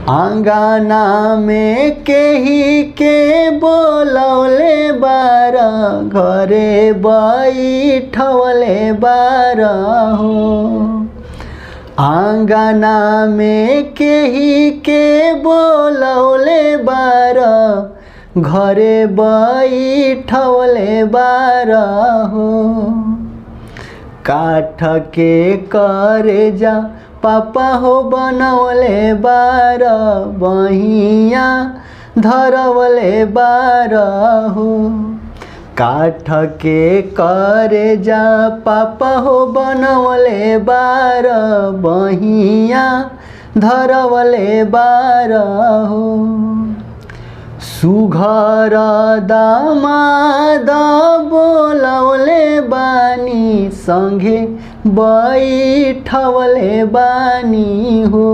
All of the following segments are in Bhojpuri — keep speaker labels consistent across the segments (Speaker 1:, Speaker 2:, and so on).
Speaker 1: आंगना में केही के बोलौले बार घरे बैठवले बार हो। आंगना में केही के बोलौले बार घरे बैठवले बार हो। काठ के करे जा पापा हो बनवले बार बहिया धरवले बार हो। काठ के करे जा पापा हो बनवले बार बहिया धरवले बार हो। सुघर दामाद बोलौले बानी संगे बैठवले बानी हो।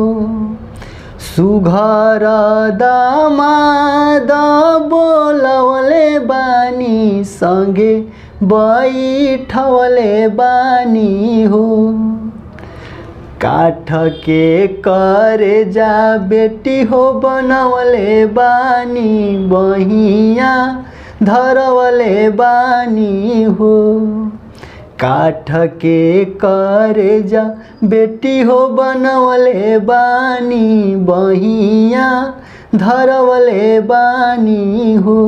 Speaker 1: सुघर दामाद बोलौले बानी संगे बैठवले बानी हो। काठ के करे जा बेटी हो बनवले बानी बहिया धरवले बानी हो। काठ के करे जा बेटी हो बनवले बानी बहिया धरवले बानी हो।